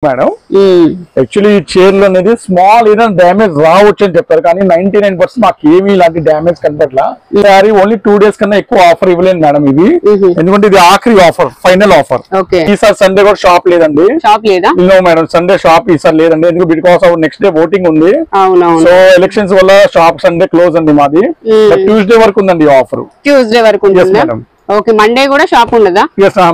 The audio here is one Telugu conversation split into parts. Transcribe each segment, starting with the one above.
మేడం యాక్చువల్లీ ఈ చైర్లు అనేది స్మాల్ ఏదైనా డ్యామేజ్ రావచ్చు అని చెప్పారు కానీ 99% మాకు ఏమీ ఇలాంటి డ్యామేజ్ కనపట్లా ఈసారి ఓన్లీ 2 days కన్నా ఎక్కువ ఆఫర్ ఇవ్వలేదు మేడం ఇది ఎందుకంటే ఇది ఆఖరి ఆఫర్ ఫైనల్ ఆఫర్ ఈసారి సండే కూడా షాప్ లేదండి మేడం సండే షాప్ ఈసారి లేదండి ఎందుకు బికాస్ నెక్స్ట్ డే ఓటింగ్ ఉంది సో ఎలక్షన్స్ వల్ల షాప్ సండే క్లోజ్ అండి మాది ట్యూస్డే వరకు ఉందండి ఆఫర్ ట్యూస్డే వరకు మేడం ఓకే మండే కూడా షాప్ ఉండదా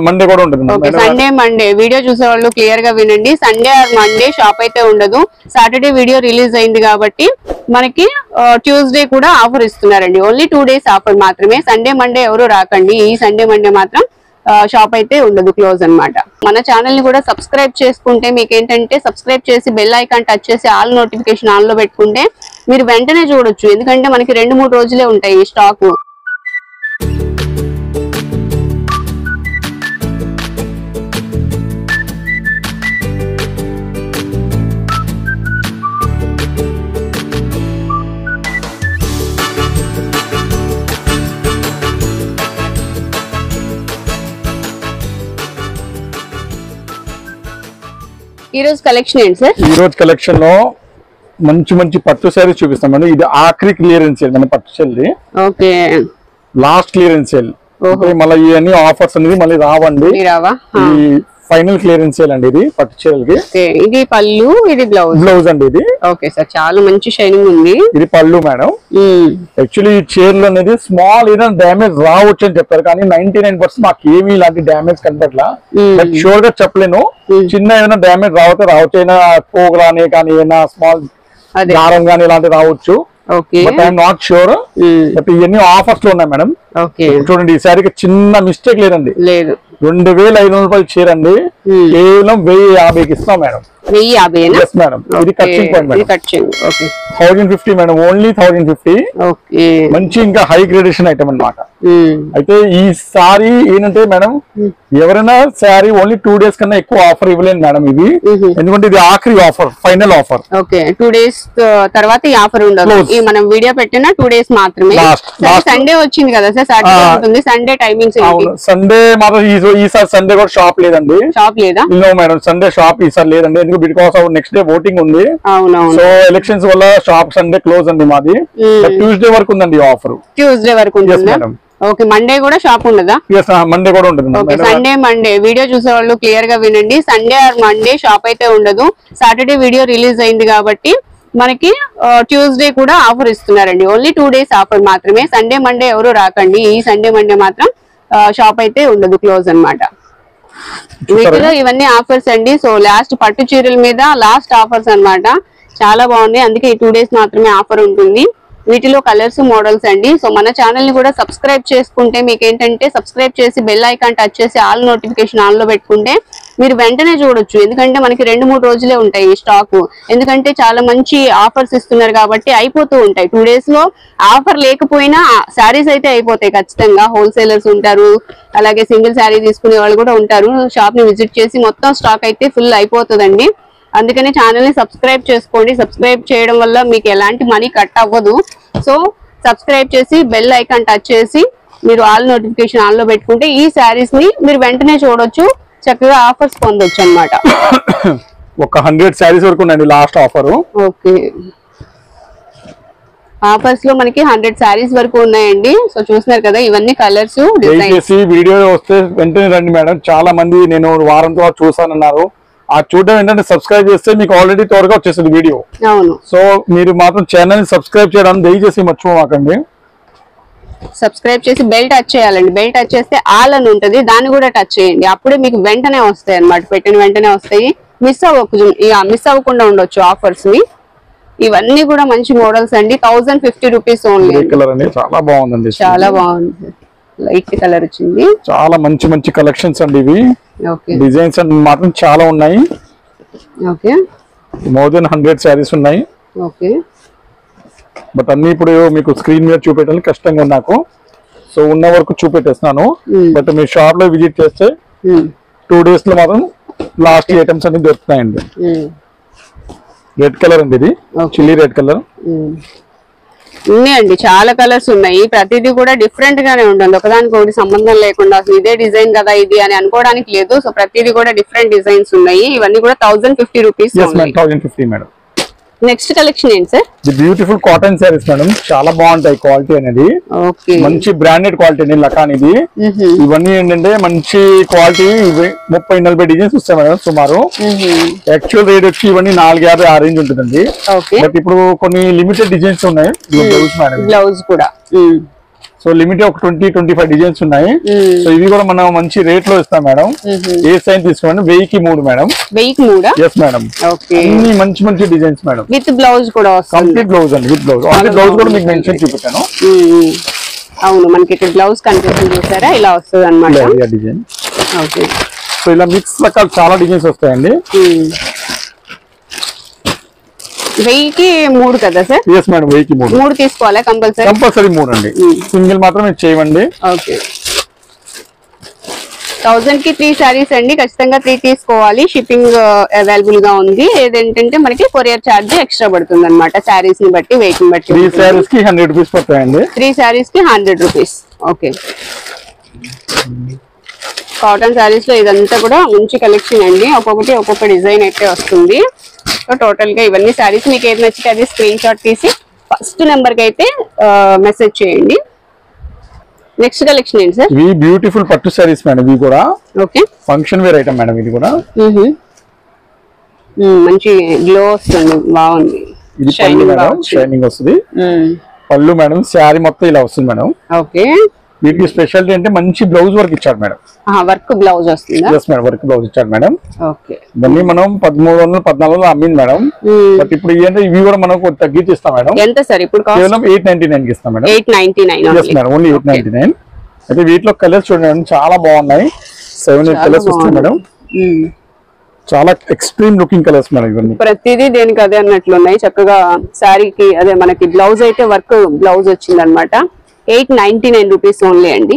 మండే కూడా ఉంటుంది సండే మండే వీడియో చూసే వాళ్ళు క్లియర్ గా వినండి సండే ఆర్ మండే షాప్ అయితే ఉండదు సాటర్డే వీడియో రిలీజ్ అయింది కాబట్టి మనకి ట్యూస్డే కూడా ఆఫర్ ఇస్తున్నారండి ఓన్లీ 2 days ఆఫర్ మాత్రమే సండే మండే ఎవరు రాకండి ఈ సండే మండే మాత్రం షాప్ అయితే ఉండదు క్లోజ్ అన్నమాట మన ఛానల్ ని కూడా సబ్స్క్రైబ్ చేసుకుంటే మీకు ఏంటంటే సబ్స్క్రైబ్ చేసి బెల్ ఐకాన్ టచ్ చేసి ఆల్ నోటిఫికేషన్ ఆన్ లో పెట్టుకుంటే మీరు వెంటనే చూడొచ్చు ఎందుకంటే మనకి 2-3 రోజులే ఉంటాయి ఈ స్టాక్ ఈ రోజు కలెక్షన్ ఏంటి సార్ ఈ రోజు కలెక్షన్ లో మంచి మంచి పట్టు శారీస్ చూపిస్తామండి ఇది ఆఖరి క్లియరెన్స్ సేల్ మన పట్టు sale okay last clearance sale మళ్ళీ ఇవన్నీ ఆఫర్స్ అనేది మళ్ళీ రావండి ఈ ఫైనల్ క్లియరెన్స్ సేల్ అండి ఇది పట్టు చీరలకి ఇది పళ్ళు ఇది బ్లౌజ్ అండి ఇది ఓకే సార్ చాలా మంచి షైనింగ్ ఉంది ఇది పళ్ళు మేడం యాక్చువల్లీ ఈ చీరలు అనేది స్మాల్ ఏదైనా డ్యామేజ్ రావచ్చు అని చెప్పారు కానీ 99% మాకు ఏమీ ఇలాంటి డ్యామేజ్ కనపట్లా బట్ షూర్ గా చెప్పలేను చిన్న ఏదైనా డ్యామేజ్ రావచ్చు అయినా పోగలానే కానీ ఏదైనా స్మాల్ దారం కానీ ఇలాంటివి రావచ్చు but I'm not sure but ఇవన్నీ ఆఫర్స్ లో ఉన్నాయి మేడం చూడండి ఈ సారికి చిన్న మిస్టేక్ లేదండి 2500 రూపాయలు చీర అండి కేవలం 1050కి ఇస్తాం మేడం 1050 మేడం ఇది కటింగ్ పాయింట్ 1050 మేడం ఓన్లీ 1050 మంచి ఇంకా హై గ్రేడేషన్ ఐటమ్ అన్నమాట అయితే ఈ సారీ ఏంటంటే మేడం ఎవరైనా సారీ ఓన్లీ 2 days కన్నా ఎక్కువ ఆఫర్ ఇవ్వలేదు మేడం ఇది ఎందుకంటే ఇది ఆఖరి ఆఫర్ ఫైనల్ ఆఫర్ 2 days తర్వాత ఈ ఆఫర్ ఉండదు ఈ మనం వీడియో పెట్టిన 2 days మాత్రమే సండే వచ్చింది కదా సార్ సాటర్డే ఉంటుంది సండే టైమింగ్స్ సండే మాత్రం ఈసారి సండే కూడా షాప్ లేదండి మేడం సండే షాప్ ఈసారి లేదండి ఎందుకు బికాస్ నెక్స్ట్ డే ఓటింగ్ ఉంది సో ఎలక్షన్స్ వల్ల షాప్ సండే క్లోజ్ అండి మాది ట్యూస్డే వరకు ఉందండి ఆఫర్ ట్యూస్డే వరకు మేడం ఓకే మండే కూడా షాప్ ఉండదా మండే కూడా ఉంటుంది సండే మండే వీడియో చూసే వాళ్ళు క్లియర్ గా వినండి సండే ఆర్ మండే షాప్ అయితే ఉండదు సాటర్డే వీడియో రిలీజ్ అయింది కాబట్టి మనకి ట్యూస్డే కూడా ఆఫర్ ఇస్తున్నారండి ఓన్లీ 2 days ఆఫర్ మాత్రమే సండే మండే ఎవరు రాకండి ఈ సండే మండే మాత్రం షాప్ అయితే ఉండదు క్లోజ్ అన్నమాట వీటిలో ఇవన్నీ ఆఫర్స్ అండి సో లాస్ట్ పట్టు చీరల మీద లాస్ట్ ఆఫర్స్ అన్నమాట చాలా బాగున్నాయి అందుకే ఈ 2 days మాత్రమే ఆఫర్ ఉంటుంది వీటిలో కలర్స్ మోడల్స్ అండి సో మన ఛానల్ ని కూడా సబ్స్క్రైబ్ చేసుకుంటే మీకు ఏంటంటే సబ్స్క్రైబ్ చేసి బెల్ ఐకాన్ టచ్ చేసి ఆల్ నోటిఫికేషన్ ఆన్ లో పెట్టుకుంటే మీరు వెంటనే చూడొచ్చు ఎందుకంటే మనకి 2-3 రోజులే ఉంటాయి ఈ స్టాక్ ఎందుకంటే చాలా మంచి ఆఫర్స్ ఇస్తున్నారు కాబట్టి అయిపోతూ ఉంటాయి 2 days లో ఆఫర్ లేకపోయినా శారీస్ అయితే అయిపోతాయి ఖచ్చితంగా హోల్సేలర్స్ ఉంటారు అలాగే సింగిల్ శారీ తీసుకునే వాళ్ళు కూడా ఉంటారు షాప్ ని విజిట్ చేసి మొత్తం స్టాక్ అయితే ఫుల్ అయిపోతుందండి అందుకని ఛానల్ ని సబ్స్క్రైబ్ చేసుకోండి సబ్స్క్రైబ్ చేయడం వల్ల మీకు ఎలాంటి మనీ కట్ అవ్వదు సో సబ్స్క్రైబ్ చేసి బెల్ ఐకాన్ టచ్ చేసి మీరు ఆల్ నోటిఫికేషన్ ఆన్ లో పెట్టుకుంటే ఈ శారీస్ ని మీరు వెంటనే చూడొచ్చు చక్కగా ఆఫర్స్ పొందొచ్చు అన్నమాట ఒక 100 శారీస్ వరకు ఉందండి లాస్ట్ ఆఫర్ ఓకే ఆఫర్స్ లో మనకి 100 శారీస్ వరకు ఉన్నాయండి సో చూస్తున్నారు కదా ఇవన్నీ కలర్స్ వీడియో వస్తే వెంటనే రండి మేడం చాలా మంది నేను వారం తర్వాత చూసానన్నారు ఆ చూడడం ఏంటంటే సబ్స్క్రైబ్ చేస్తే మీకు ఆల్రెడీ త్వరగా వచ్చేస్తుంది వీడియో సో మీరు మాత్రం ఛానల్ ని సబ్స్క్రైబ్ చేయడం దయచేసి మర్చిపోమాకండి సబ్స్క్రైబ్ చేసి బెల్ టచ్ చేయాలండి బెల్ టచ్ చేస్తే ఆల్ అని ఉంటుంది దాన్ని కూడా టచ్ చేయండి అప్పుడే మీకు వెంటనే వస్తాయి అన్నమాట పెట్టిన వెంటనే వస్తాయి మిస్ అవ్వకుండా ఉండొచ్చు ఆఫర్స్ ని ఇవన్నీ కూడా మంచి మోడల్స్ అండి 1050 రూపీస్ ఓన్లీ చాలా బాగుందండి చాలా బాగుంది లైట్ కలర్ వచ్చింది చాలా మంచి మంచి కలెక్షన్స్ అండి ఇవి డిజైన్స్ అండ్ మాత్రం చాలా ఉన్నాయి మోర్ దెన్ 100 శారీస్ ఉన్నాయి బట్ అన్ని ఇప్పుడు మీకు స్క్రీన్ మీద చూపెట్టడానికి కష్టంగా నాకు సో ఉన్న వరకు చూపెట్టేస్తున్నాను బట్ మీ షాప్ లో విజిట్ చేస్తే 2 days లో మాత్రం లాస్ట్ ఐటమ్స్ అన్ని దొరుకుతాయండి రెడ్ కలర్ అండి ఇది చిల్లీ రెడ్ కలర్ ఉన్నాయండి, చాలా కలర్స్ ఉన్నాయి. ప్రతిదీ కూడా డిఫరెంట్ గానే ఉంటుంది, ఒకదానికి ఒకటి సంబంధం లేకుండా. అసలు ఇదే డిజైన్ కదా ఇది అని అనుకోవడానికి లేదు. సో ప్రతిదీ కూడా డిఫరెంట్ డిజైన్స్ ఉన్నాయి. ఇవన్నీ కూడా 1050 రూపీస్. 1050 మేడం. నెక్స్ట్ కలెక్షన్ ఏంటి sir? Beautiful cotton saris madam, చాలా బాగుంటాయి. క్వాలిటీ అనేది మంచి బ్రాండెడ్ క్వాలిటీ అండి. లకాన్ ఇది. ఇవన్నీ ఏంటంటే మంచి క్వాలిటీ. 30-40 డిజైన్స్ వస్తాయి మేడం సుమారు. యాక్చువల్ రేట్ వచ్చి ఇవన్నీ 450 ఆ రేంజ్ ఉంటుందండి. బట్ ఇప్పుడు కొన్ని లిమిటెడ్ డిజైన్స్ ఉన్నాయి. బ్లౌజ్ మేడం, బ్లౌజ్ కూడా. సో లిమిట్ ఒక 20-25 డిజైన్స్ ఉన్నాయి. సో ఇవి కూడా మనం మంచి రేట్ లో ఇస్తాం మేడం. ఏ సైజ్ తీసుకోండి, 1000కి 3 మేడం. 1000కి 3? Yes madam. అన్ని మంచి మంచి డిజైన్స్ మేడం. విత్ బ్లౌజ్ కూడా వస్తుంది. కంప్లీట్ బ్లౌజ్ అండి, విత్ బ్లౌజ్. ఆల్రెడీ బ్లౌజ్ కూడా మీకు మెన్షన్ చూపించాను. అవును, మనకి ఇక్కడ బ్లౌజ్ కనిపిస్తుంది చూసారా, ఇలా వస్తుంది అన్నమాట డిజైన్. ఓకే, సో ఇలా మిక్స్ రకాలు చాలా డిజైన్స్ వస్తాయండి. 1000కి 3 కదా సార్? ఎస్ మేడం, 1000కి 3 తీసుకోవాలా? కంపల్సరీ 3 అండి. సింగిల్ మాత్రం చేయవండి. ఓకే, 1000కి 3 సారీస్ అండి. ఖచ్చితంగా 3 తీసుకోవాలి. షిప్పింగ్ అవైలబుల్ గా ఉంది. ఏదేంటంటే మనకి కొరియర్ ఛార్జ్ ఎక్స్ట్రా పడుతుంది అనమాట, సారీస్ ని బట్టి, వెయిట్ ని బట్టి. 3 సారీస్ కి 100 రూపీస్ పడతాయండి. 3 సారీస్ కి 100 రూపీస్. ఓకే, కాటన్ సారీస్ లో ఇదంతా కూడా మంచి కలెక్షన్ అండి. ఒక్కొక్కటి ఒక్కొక్క డిజైన్ అయితే వస్తుంది. సో టోటల్ గా ఇవన్నీ సారీస్ మీకు ఏది నచ్చితే అది స్క్రీన్ షాట్ తీసి ఫస్ట్ నెంబర్ కి అయితే మెసేజ్ చేయండి. నెక్స్ట్ కలెక్షన్ ఏంటి సార్? ఇవి బ్యూటిఫుల్ పట్టు సారీస్ మేడం. ఇవి కూడా okay, function wear item madam. ఇది కూడా మంచి గ్లో వస్తుంది, బాగుంది. ఇది షైనింగ్ వస్తుంది. పళ్ళు మేడం, శారీ మొత్తం ఇలా వస్తుంది మేడం. ఓకే, వీటికి స్పెషాలిటీ అంటే మంచి బ్లౌజ్ వర్క్ ఇచ్చాడు మేడం. వర్క్ బ్లౌజ్ వస్తుందా? ఎస్ మేడం, వర్క్ బ్లౌజ్ ఇచ్చాడు మేడం. ఓకే, దాన్ని మనం 1300-1400 అమ్మింది మేడం. బట్ ఇప్పుడు ఏంటంటే ఇవి కూడా మనం తగ్గించి ఇస్తాం మేడం. ఎంత సార్ ఇప్పుడు? కేవలం 899 కి ఇస్తాం మేడం. 899. Yes madam, only 899. అయితే వీటిలో కలర్స్ చూడండి, చాలా బాగున్నాయి. 7-8 కలర్స్ వస్తాయి మేడం. చాలా ఎక్స్ట్రీమ్ లుకింగ్ కలర్స్ మేడం. ఇవన్నీ ప్రతిదీ దేనికి అదే అన్నట్లున్నాయి. చక్కగా శారీకి అదే మనకి బ్లౌజ్ అయితే వర్క్ బ్లౌజ్ వచ్చింది అనమాట. 899 రూపీస్ ఓన్లీ అండి.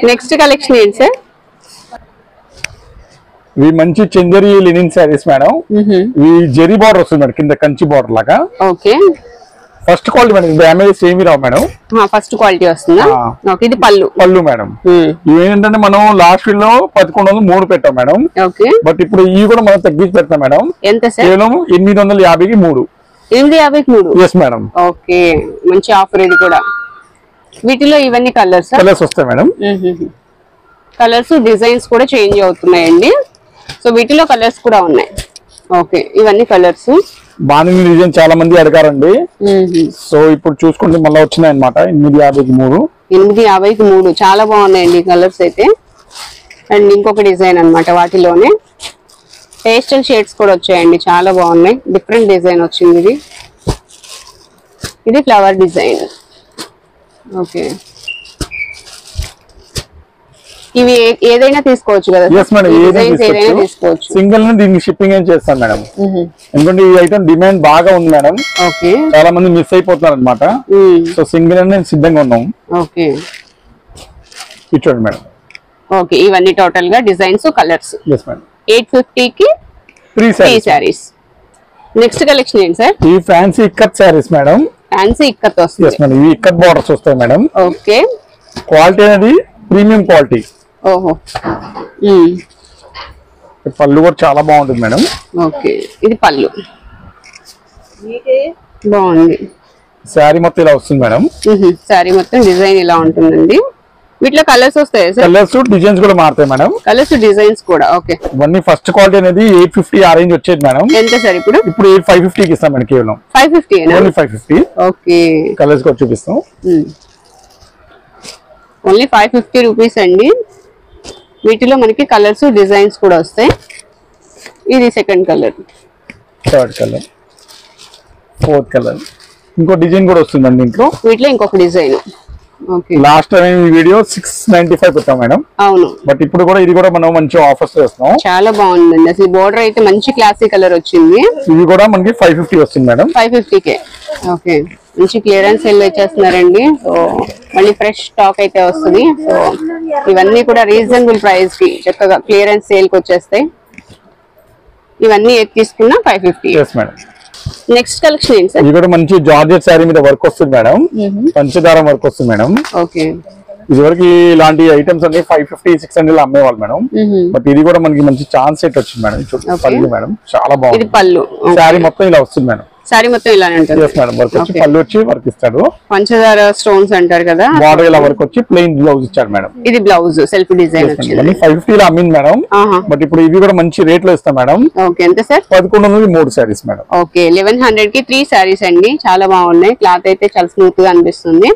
నెక్స్ట్ కలెక్షన్ ఏంటి సార్? ఇవి మంచి చందేరి లినిన్ సారీస్ మేడం. ఇవి జెరీ బార్డర్ వస్తుంది మేడం, కింద కంచి బార్డర్ లాగా. Okay, first quality madam. Damage ఏమి రావు మేడం, ఫస్ట్ క్వాలిటీ వస్తుందా? ఓకే, ఇది పళ్ళు మేడం. ఇవి ఏంటంటే మనం లాస్ట్ వీక్ లో 1103 పెట్టాం మేడం. ఓకే, బట్ ఇప్పుడు ఇవి కూడా మనం తగ్గించి పెడతాం మేడం. ఎంత సార్? కేవలం 850కి 3. 850కి 3? Yes madam. ఓకే, మంచి ఆఫర్ ఇది కూడా. వీటిలో ఇవన్నీ కలర్స్ వస్తాయి మేడం. కలర్స్ డిజైన్స్ కూడా చేంజ్ అవుతున్నాయండి. సో వీటిలో కలర్స్ కూడా ఉన్నాయి. ఓకే, ఇవన్నీ కలర్స్. బాణి డిజైన్ చాలా మంది అడిగారండి. సో ఇప్పుడు చూసుకుంటే మళ్ళీ వచ్చినాయి అనమాట. 850కి 3. 850కి 3 చాలా బాగున్నాయండి కలర్స్ అయితే. అండ్ ఇంకొక డిజైన్ అనమాట, వాటిలోనే పేస్టల్ షేడ్స్ కూడా వచ్చాయండి, చాలా బాగున్నాయి. డిఫరెంట్ డిజైన్ వచ్చింది. ఇది ఫ్లవర్ డిజైన్. ఓకే, ఇవి ఏదైనా తీసుకోవచ్చు కదా? ఏదైనా తీసుకోవచ్చు. సింగిల్ దీనికి షిప్పింగ్ ఏం చేస్తాం మేడం. ఎందుకంటే ఈ ఐటమ్ డిమాండ్ బాగా ఉంది మేడం. ఓకే, చాలా మంది మిస్ అయిపోతున్నారు అనమాట. సో సింగిల్ అనేది సిద్ధంగా ఉన్నాం. ఓకే, చూడండి మేడం. ఓకే, ఇవన్నీ టోటల్ గా డిజైన్స్, కలర్స్. 850కి 3 సారీస్. నెక్స్ట్ కలెక్షన్ ఏంటి సార్? ఈ fancy ikat saris madam. Fancy ikat వస్తుంది. ఇవి ఇక్కత్ బార్డర్స్ వస్తాయి మేడం. ఓకే, క్వాలిటీ అనేది ప్రీమియం క్వాలిటీ. ఓహో, పళ్ళు కూడా చాలా బాగుంటుంది మేడం. ఓకే, ఇది పళ్ళు బాగుంది. శారీ మొత్తం ఇలా వస్తుంది మేడం. శారీ మొత్తం డిజైన్ ఇలా ఉంటుందండి. వీటిలో కలర్స్ వస్తాయి సార్? కలర్స్ డిజైన్స్ కూడా మారుతాయి మేడం. కలర్స్ డిజైన్స్ కూడా. ఓకే, ఇవన్నీ ఫస్ట్ క్వాలిటీ అనేది 850 ఆ రేంజ్ వచ్చేది మేడం. ఎంత సార్ ఇప్పుడు? 550కి ఇస్తాం మేడం. కేవలం 550. ఓన్లీ 550. ఓకే, కలర్స్ కూడా చూపిస్తాం. ఓన్లీ 550 రూపీస్ అండి. వీటిలో మనకి కలర్స్ డిజైన్స్ కూడా వస్తాయి. ఇది second colour, third colour, fourth colour. ఇంకో డిజైన్ కూడా వస్తుందండి ఇంట్లో. వీటిలో ఇంకొక డిజైన్. ఓకే, లాస్ట్ టైం ఈ వీడియో 695 పెట్టాం మేడం. అవును, బట్ ఇప్పుడు కూడా ఇది కూడా మనం మంచి ఆఫర్స్ చేస్తున్నాం. చాలా బాగుందండి. అసలు బోర్డర్ అయితే మంచి క్లాసీ కలర్ వచ్చింది. ఇది కూడా మనకి 550 వస్తుంది మేడం. 550కే. ఓకే, మంచి క్లియరెన్స్ సేల్ వచ్చేస్తున్నారండి. సో మళ్ళీ ఫ్రెష్ స్టాక్ అయితే వస్తుంది. సో ఇవన్నీ కూడా రీజనబుల్ ప్రైస్ కి చక్కగా క్లియరెన్స్ సేల్ కి వచ్చేస్తాయి. ఇవన్నీ తీసుకున్నా 550. Yes madam. నెక్స్ట్ కలెక్షన్ ఏంటి సార్? ఇది కూడా మంచి జార్జెట్ శారీ మీద వర్క్ వస్తుంది మేడం, పంచదారం వర్క్ వస్తుంది మేడం. ఓకే, ఇదివరకు ఇలాంటి ఐటమ్స్ అన్ని 550 600 అమ్మేవాళ్ళు మేడం. బట్ ఇది కూడా మనకి మంచి ఛాన్స్ సెట్ వచ్చింది మేడం. పళ్ళు మేడం చాలా బాగుంది. పళ్ళు శారీ మొత్తం ఇలా వస్తుంది మేడం. శారీ మొత్తం ఇలానే ఉంటుంది మేడం. వర్క్ వచ్చి పళ్ళు వచ్చి వర్క్ ఇస్తాడు. పంచదార స్టోన్స్ అంటారు కదా, బార్డర్ ఇలా వర్క్ వచ్చి ప్లెయిన్ బ్లౌజ్ ఇచ్చాడు మేడం. ఇది బ్లౌజ్ సెల్ఫ్ డిజైన్ వచ్చింది. 550 లో అమ్మింది మేడం. బట్ ఇప్పుడు ఇవి కూడా మంచి రేట్ లో ఇస్తాం మేడం. ఓకే, ఎంత సార్? 1100 3 శారీస్ మేడం. ఓకే, 1100 కి 3 శారీస్ అండి. చాలా బాగున్నాయి. క్లాత్ అయితే చాలా స్మూత్ గా అనిపిస్తుంది.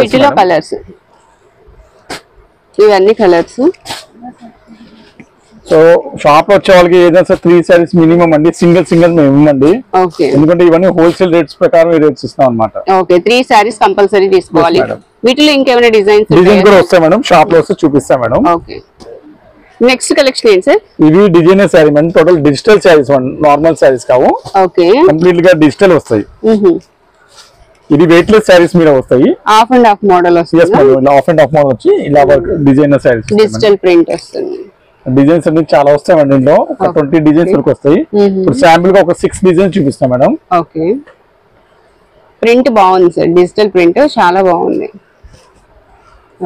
వీటిలో కలర్స్, ఇవన్నీ కలర్స్. సో షాప్ లో వచ్చే వాళ్ళకి ఏదైనా 3 శారీస్ మినిమం అండి. సింగిల్ మేము ఇవ్వండి. ఎందుకంటే ఇవన్నీ హోల్సేల్ రేట్స్ ప్రకారం రేట్స్ ఇస్తాం అనమాట. ఓకే, 3 శారీస్ కంపల్సరీ తీసుకోవాలి. వీటిలో ఇంకేమైనా డిజైన్స్ కూడా వస్తాయి మేడం. షాప్ లో వస్తే చూపిస్తాం మేడం. ఓకే, నెక్స్ట్ కలెక్షన్ ఏంటి సార్? ఇవి designer sari madam. Total digital saris, normal saris కావు. ఓకే, కంప్లీట్ గా డిజిటల్ వస్తాయి. ఇది వెయిట్ లెస్ శారీస్ మీద వస్తాయి. హాఫ్ అండ్ హాఫ్ మోడల్ వస్తుంది. హాఫ్ అండ్ హాఫ్ మోడల్ వచ్చి ఇలా డిజైనర్ శారీస్, డిజిటల్ ప్రింట్ వస్తుంది. డిజైన్స్ అన్ని చాలా వస్తాయి మేడం. దీంట్లో 20 డిజైన్స్ వరకు వస్తాయి. ఇప్పుడు శాంపుల్ గా ఒక 6 డిజైన్స్ చూపిస్తాం మేడం. ఓకే, ప్రింట్ బాగుంది సార్, డిజిటల్ ప్రింట్ చాలా బాగుంది.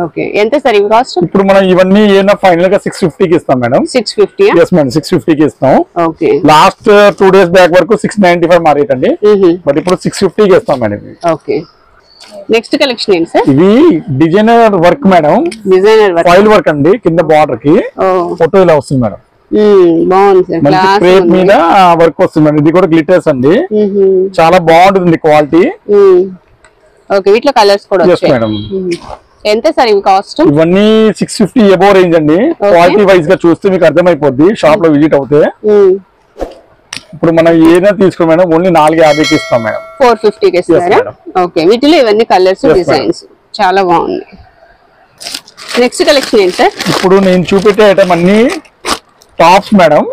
ఓకే, ఎంత సార్ ఇవి కాస్ట్? ఇప్పుడు మనం ఇవన్నీ ఏమైనా ఫైనల్ గా 650 కి ఇస్తాం మేడం. 650? yes మేడం, 650 కి ఇస్తాం. ఓకే, లాస్ట్ 2 days బ్యాక్ వరకు 695 మా రేట్ అండి. బట్ ఇప్పుడు 650 కి ఇస్తాం మేడం. ఓకే, నెక్స్ట్ కలెక్షన్ ఏంటి సార్? ఇవి designer work madam. Designer work, foil work అండి. కింద బార్డర్ కి ఫోటో ఇలా వస్తుంది మేడం. బాగుంది సార్. మంచి క్రేప్ మీద వర్క్ వస్తుంది మేడం. ఇది కూడా గ్లిటర్స్ అండి. చాలా బాగుంటుంది క్వాలిటీ. ఓకే, వీటిలో కలర్స్ కూడా వచ్చాయి మేడం. ఎంత సార్ ఇవి కాస్ట్? ఇవన్నీ 650 అబౌవ్ రేంజ్ అండి. క్వాలిటీ వైజ్ గా చూస్తే మీకు అర్థమైపోద్ది షాప్ లో విజిట్ అవుతే. ఇప్పుడు మనం ఏదైనా తీసుకోండి మేడం, ఓన్లీ 450 కి ఇస్తాం మేడం. 450 కి ఇస్తారా? ఓకే, వీటిలో ఇవన్నీ కలర్స్, డిజైన్స్ చాలా బాగున్నాయి. నెక్స్ట్ కలెక్షన్ ఏంటి సార్? ఇప్పుడు నేను చూపెట్టే ఐటమ్ అన్ని టాప్స్ మేడం.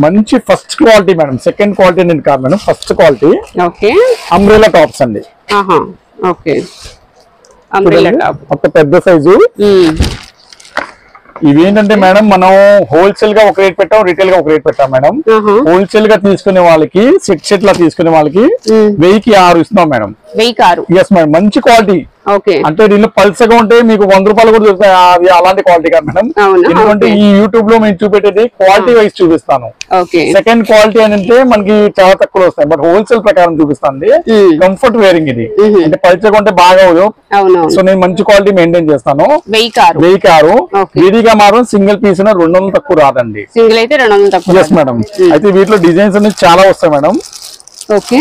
మంచి first quality madam. Second quality నేను కాదు madam, first quality. Okay, umbrella tops అండి. ఓకే, అంబ్రెల్లా టాప్ ఒక పెద్ద సైజు. ఇవేంటంటే మేడం, మనం హోల్సేల్ గా ఒక రేట్ పెట్టాం, రిటైల్ గా ఒక రేట్ పెట్టాం మేడం. హోల్సేల్ గా తీసుకునే వాళ్ళకి సెట్ లా తీసుకునే వాళ్ళకి 1000కి 6 ఇస్తున్నాం మేడం. 1000కి 6? yes మేడం, మంచి క్వాలిటీ. అంటే దీనిలో పల్సగా ఉంటే మీకు 100 రూపాయలు కూడా దొరుకుతాయి. అది అలాంటి క్వాలిటీ కాదు మేడం. ఎందుకంటే ఈ యూట్యూబ్ లో మేము చూపెట్టేది క్వాలిటీ వైజ్ చూపిస్తాను. సెకండ్ క్వాలిటీ అని అంటే మనకి చాలా తక్కువ వస్తాయి. బట్ హోల్సేల్ ప్రకారం చూపిస్తాను. కంఫర్ట్ వేరింగ్ ఇది. అంటే పల్సగా ఉంటే బాగా అవ్వదు. సో నేను మంచి క్వాలిటీ మెయింటైన్ చేస్తాను. 1000కి 6. విడిగా మాత్రం సింగిల్ పీస్ 200 తక్కువ రాదండి. సింగిల్ అయితే 200 తక్కువ. yes madam. అయితే వీటిలో డిజైన్స్ అనేది చాలా వస్తాయి మేడం. ఓకే,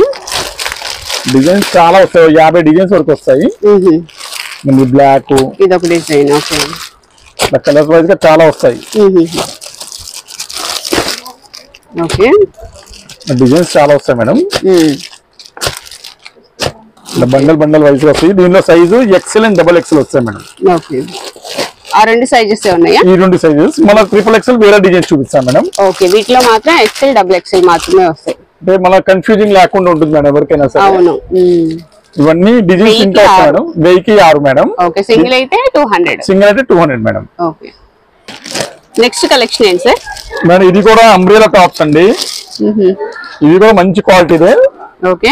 డిజైన్స్ చాలా వస్తాయి. 50 డిజైన్స్ వరకు వస్తాయి. బ్లాక్, ఇదొక డిజైన్. ఓకే, కలర్స్ వైజ్ గా చాలా వస్తాయి. ఓకే, డిజైన్స్ చాలా వస్తాయి మేడం. బండల్ వైజ్ గా వస్తాయి. దీనిలో సైజు XL అండ్ XXL వస్తాయి మేడం. ఓకే, ఆ 2 సైజెస్ ఉన్నాయా? ఈ 2 సైజెస్. మళ్ళీ XXL వేరే డిజైన్స్ చూపిస్తాను మేడం. ఓకే, వీటిలో మాత్రం XL XXL మాత్రమే వస్తాయి. అంటే మళ్ళీ కన్ఫ్యూజింగ్ లేకుండా ఉంటుంది మేడం ఎవరికైనా సరే. అవును, ఇవన్నీ డిజైన్స్ ఇంకా వస్తాయి మేడం. 1000కి 6 మేడం. ఓకే, సింగిల్ అయితే 200. సింగిల్ అయితే 200 మేడం. ఓకే, నెక్స్ట్ కలెక్షన్ ఏంటి సార్? మేడం ఇది కూడా అంబ్రెల్లా టాప్స్ అండి. ఇది కూడా మంచి క్వాలిటీదే. ఓకే,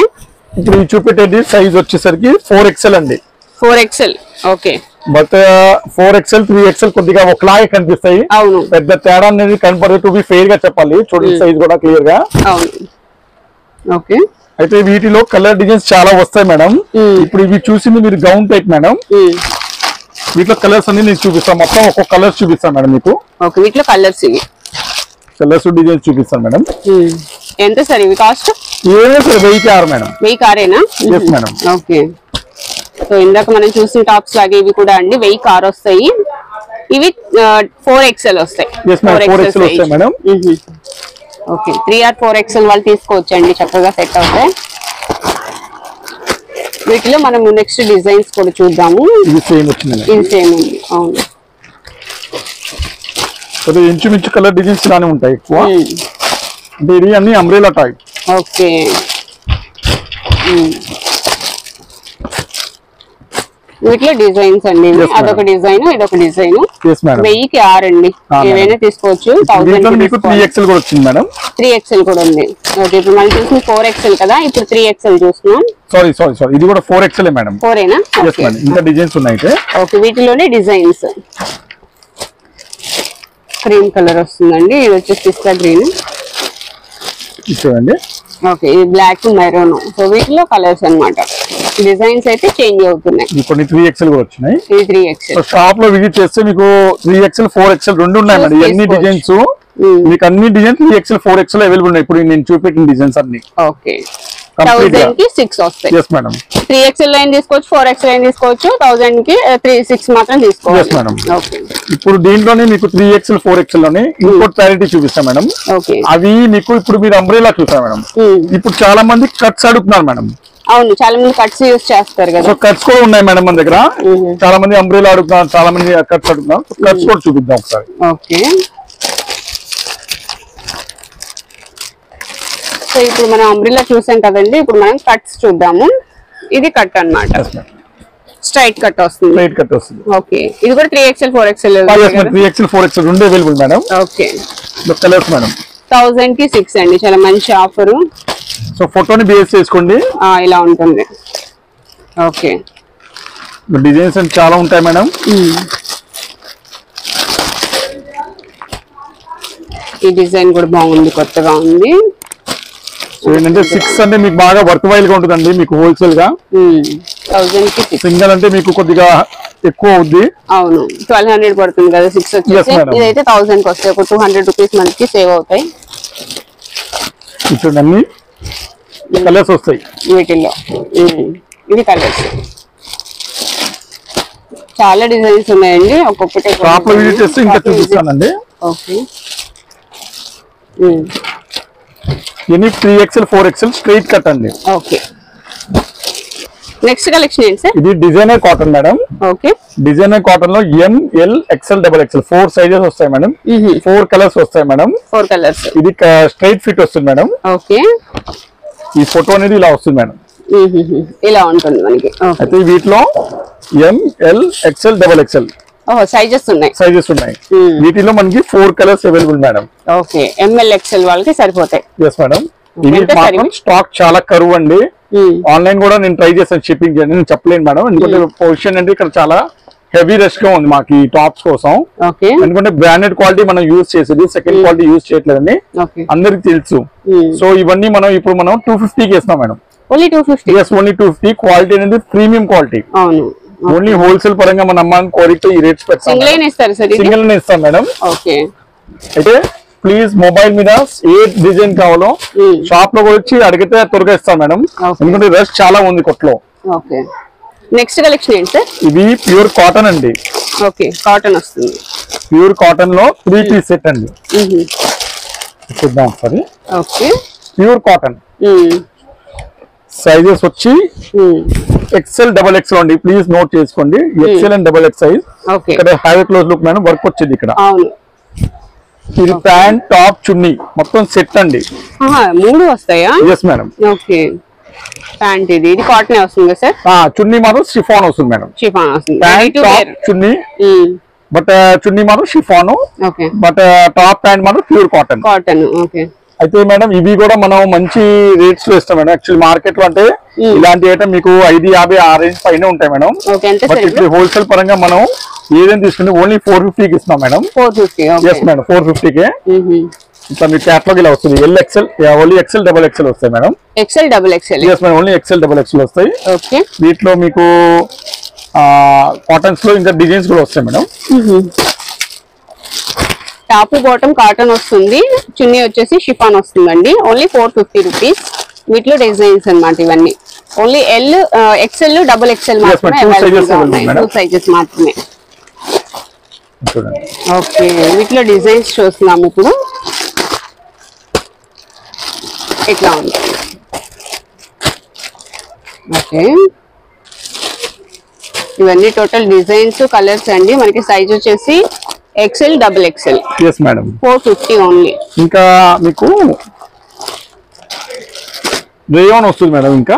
ఇప్పుడు ఈ చూపెట్టేది సైజ్ వచ్చేసరికి 4XL అండి. 4XL. Okay, but 4XL 3XL కొద్దిగా ఒకలాగే కనిపిస్తాయి. అవును, పెద్ద తేడా అనేది కనపడదు. టు బి ఫెయిర్ గా చెప్పాలి. చూడండి సైజ్ కూడా క్లియర్ గా. అవును. ఓకే, అయితే వీటిలో కలర్ డిజైన్స్ చాలా వస్తాయి మేడం. ఇప్పుడు ఇవి చూసింది మీరు గౌన్ టైప్ మేడం. వీటిలో కలర్స్ అన్ని నేను చూపిస్తాను. మొత్తం ఒక్కొక్క కలర్స్ చూపిస్తాను మేడం మీకు. ఓకే, వీటిలో కలర్స్ ఇవి కలర్స్ డిజైన్స్ చూపిస్తాను మేడం. ఎంత సార్ ఇవి కాస్ట్? ఏమైనా సరే 1000కి 6 మేడం. 1000కి 6ఏనా? yes madam. ఓకే, సో ఇందాక మనం చూసిన టాప్స్ లాగే ఇవి కూడా అండి 1000కి 6 వస్తాయి. ఇవి 4XL వస్తాయి. yes మేడం, 4XL వస్తాయి మేడం. ఓకే, 3 or 4XL వాళ్ళు తీసుకోవచ్చండి, చక్కగా సెట్ అవుతాయి. వీటిలో మనం నెక్స్ట్ డిజైన్స్ కూడా చూద్దాము. ఇది సేమ్ వచ్చింది. ఇది సేమ్ ఉంది. అవును, ఇంచుమించు కలర్ డిజైన్స్ గానే ఉంటాయి ఎక్కువ. అంటే ఇది అన్ని అంబ్రెల్లా టైప్. ఓకే, వీటిలో డిజైన్స్ అండి, అదొక డిజైన్ ఇదొక డిజైన్. 1000కి 6 అండి, ఏవైనా తీసుకోవచ్చు. 3XL కూడా వచ్చింది మేడం, 3XL కూడా ఉంది. ఓకే, ఇప్పుడు మనం చూసిన 4XL కదా, ఇప్పుడు 3XL చూస్తున్నాం. సారీ ఇది కూడా 4XL మేడం. 4ఏనా? ఇంకా డిజైన్స్ ఉన్నాయి. ఓకే, వీటిలోనే డిజైన్స్. క్రీమ్ కలర్ వస్తుందండి, ఇది వచ్చేసి పిస్తా గ్రీన్. ఇచ్చేయండి. ఓకే, ఇది బ్లాక్ మెరూన్. సో వీటిలో కలర్స్ అన్నమాట. డిజైన్స్ అయితే చేంజ్ అవుతున్నాయి. కొన్ని 3XL కూడా వచ్చినాయి. ఇది 3XL. షాప్ లో విజిట్ చేస్తే మీకు 3XL 4XL రెండు ఉన్నాయి మేడం. అన్ని డిజైన్స్ మీకు అన్ని డిజైన్స్ 3XL 4XL అవైలబుల్ ఉన్నాయి. ఇప్పుడు నేను చూపెట్టిన డిజైన్స్ అన్ని. ఓకే, 1000కి 6 వస్తాయి. yes madam. 3XL లైన్ తీసుకోవచ్చు, 4XL లైన్ తీసుకోవచ్చు. 1000కి 6 మాత్రం తీసుకోవచ్చు. yes madam. ఓకే, ఇప్పుడు దీంట్లోనే మీకు 3XL 4XL లోనే ఇంకోటి క్వాలిటీ చూపిస్తాం మేడం. ఓకే, అవి మీకు ఇప్పుడు మీరు అంబ్రెలా చూసారు మేడం. ఇప్పుడు చాలా మంది కట్స్ అడుగుతున్నారు మేడం. అవును, చాలా మంది కట్స్ యూస్ చేస్తారు కదా. సో కట్స్ కూడా ఉన్నాయి మేడం మన దగ్గర. చాలా మంది అంబ్రెలా అడుగుతున్నారు, చాలా మంది కట్స్ అడుగుతున్నారు. కట్స్ కూడా చూపిద్దాం ఒకసారి. ఓకే, సో ఇప్పుడు మనం అంబ్రెలా చూసాం కదండి, ఇప్పుడు మనం కట్స్ చూద్దాము. ఇది కట్ అన్నమాట, స్ట్రైట్ కట్ వస్తుంది. స్ట్రైట్ కట్ వస్తుంది. ఓకే, ఇది కూడా 3XL 4XL. 3XL 4XL రెండు available madam. Okay, colours madam. 1000కి 6 అండి, చాలా మంచి ఆఫర్. సో ఫోటోని బేస్ చేసుకోండి, ఇలా ఉంటుంది. ఓకే, డిజైన్స్ అంటే చాలా ఉంటాయి మేడం. ఈ డిజైన్ కూడా బాగుంది, కొత్తగా ఉంది. సో ఏంటంటే 6 అంటే మీకు బాగా వర్క్ వైల్ గా ఉంటుందండి. మీకు హోల్సేల్ గా 1000కి 6. సింగిల్ అంటే మీకు కొద్దిగా ఎక్కువ అవుద్ది. అవును, 1200 పడుతుంది కదా 6 వచ్చేసి. ఇదైతే 1000కి వస్తాయి, ఒక 200 రూపీస్ మనకి సేవ్ అవుతాయి. ఇప్పుడు అన్ని కలర్స్ వస్తాయి వీటిల్లో. ఇది కలర్స్, చాలా డిజైన్స్ ఉన్నాయండి. ఒక్కొక్కటి షాప్ లో విజిట్ చేస్తే ఇంకా చూపిస్తానండి. ఓకే, ఎన్ని 3XL 4XL స్ట్రైట్ కట్ అండి. ఓకే, నెక్స్ట్ కలెక్షన్ ఏంటి సార్? ఇది designer cotton madam. Okay, designer cotton లో ML XL XXL 4 సైజెస్ వస్తాయి మేడం. 4 కలర్స్ వస్తాయి మేడం. 4 కలర్స్. ఇది స్ట్రైట్ ఫిట్ వస్తుంది మేడం. ఓకే, ఈ ఫోటో అనేది ఇలా వస్తుంది మేడం. ఇలా ఉంటుంది మనకి. అయితే వీటిలో ML XL XXL సైజెస్ ఉన్నాయి. వీటిలో మనకి 4 colours available madam. Okay, ML XL వాళ్ళకి సరిపోతాయి. Yes madam. ఇది మాత్రం స్టాక్ చాలా కరువు అండి. ఆన్లైన్ కూడా నేను ట్రై చేశాను షిప్పింగ్ చేయండి, నేను చెప్పలేను మేడం. ఎందుకంటే పొజిషన్ అంటే ఇక్కడ చాలా హెవీ రష్ గా ఉంది మాకు ఈ టాప్స్ కోసం. ఎందుకంటే బ్రాండెడ్ క్వాలిటీ మనం యూజ్ చేసేది, సెకండ్ క్వాలిటీ యూజ్ చేయట్లేదని అందరికి తెలుసు. సో ఇవన్నీ మనం ఇప్పుడు 250కి ఇస్తాం madam. Only 250? Yes, only 250. Quality అనేది ప్రీమియం క్వాలిటీ. ఓన్లీ హోల్సేల్ పరంగా మన అమ్మాయిని కోరికతో ఈ రేట్స్ పెడతాం. సింగిల్ ఇస్తాం మేడం. ఓకే, అయితే ప్లీజ్ మొబైల్ మీద ఏ డిజైన్ కావాలో షాప్ లో వచ్చి అడిగితే త్వరగా ఇస్తాం మేడం. ఎందుకంటే రష్ చాలా ఉంది కొట్లో. ఓకే, నెక్స్ట్ కలెక్షన్ ఏంటి సార్? ఇది ప్యూర్ కాటన్ అండి. ఓకే, కాటన్ వస్తుంది. ప్యూర్ కాటన్ లో 3 పీస్ సెట్ అండి. చూద్దాం ఒకసారి. ఓకే, ప్యూర్ కాటన్ సైజెస్ వచ్చి XL XXL అండి. ప్లీజ్ నోట్ చేసుకోండి, XL అండ్ XXL సైజ్. ఇక్కడ హ్యావీ క్లోజ్ లుక్ మేడం, వర్క్ వచ్చింది ఇక్కడ. ఇది ప్యాంట్ టాప్ చున్నీ మొత్తం సెట్ అండి. 3 వస్తాయా? Yes madam. ఓకే, ప్యాంట్ ఇది కాటన్ వస్తుంది సార్. చున్నీ మాత్రం షిఫాన్ వస్తుంది మేడం. షిఫాన్ వస్తుంది. Pant top chunni, but chunni మాత్రం షిఫాన్, బట్ టాప్ ప్యాంట్ మాత్రం ప్యూర్ కాటన్. ఓకే, అయితే మేడం ఇవి కూడా మనం మంచి రేట్స్ లో ఇస్తాం మేడం. యాక్చువల్లీ మార్కెట్ లో అంటే ఇలాంటి ఐటమ్ మీకు 550 ఆ రేంజ్ పైన ఉంటాయి మేడం. బట్ ఇప్పుడు హోల్సేల్ పరంగా మనం ఏదైనా తీసుకుంటే ఓన్లీ 450కి ఇస్తున్నాం మేడం. 450? Yes madam, 450కే. ఇట్లా మీ క్యాటలాగ్ ఇలా వస్తుంది. LXL ఓన్లీ XL XXL వస్తాయి madam. XL XXL? Yes madam, only XL XXL వస్తాయి. ఓకే, వీటిలో మీకు కాటన్స్ లో ఇంకా డిజైన్స్ కూడా వస్తాయి మేడం. టాప్ బాటమ్ కాటన్ వస్తుంది, చున్నీ వచ్చేసి షిఫాన్ వస్తుందండి. Only 450 rupees. వీటిలో డిజైన్స్ అన్నమాట ఇవన్నీ. ఓన్లీ XL XXL మాత్రమే అవైలబుల్ ఉన్నాయి. 2 సైజెస్ మాత్రమే. ఓకే, వీటిలో డిజైన్స్ చూస్తున్నాము ఇప్పుడు. ఇట్లా ఉంది. ఓకే, ఇవన్నీ టోటల్ డిజైన్స్, కలర్స్ అండి. మనకి సైజ్ వచ్చేసి XL XXL. Yes madam, 450 only. ఇంకా మీకు రేయాన్ వస్తుంది మేడం. ఇంకా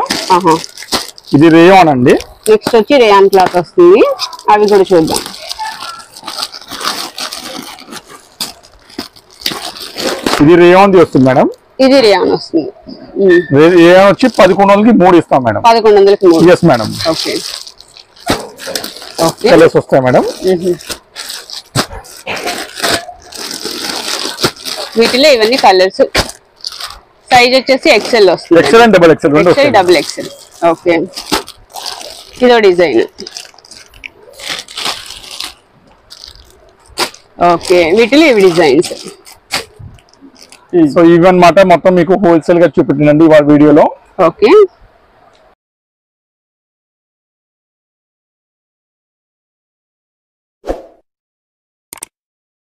ఇది రేయాన్ అండి. నెక్స్ట్ వచ్చి రేయాన్ క్లాత్ వస్తుంది, అవి కూడా చూద్దాం. ఇది రేయాన్ వస్తుంది మేడం, ఇది రేయాన్ వస్తుంది. రేయాన్ వచ్చి 1100కి 3 ఇస్తాం మేడం. 1100కి 3. Yes madam. Okay okay, colours వస్తాయి మేడం. వీటిలో ఇవన్నీ కలర్స్. సైజ్ వచ్చేసి ఎక్సెల్ వస్తుంది, ఎక్సెల్ అండ్ డబుల్ ఎక్సెల్ రెండు వస్తాయి. Double XL. ఓకే, ఇదో డిజైన్. ఓకే, వీటిలో ఇవి డిజైన్స్. సో ఇవన్నమాట మొత్తం మీకు హోల్సేల్ గా చూపెట్టినండి ఇవాళ వీడియోలో. ఓకే,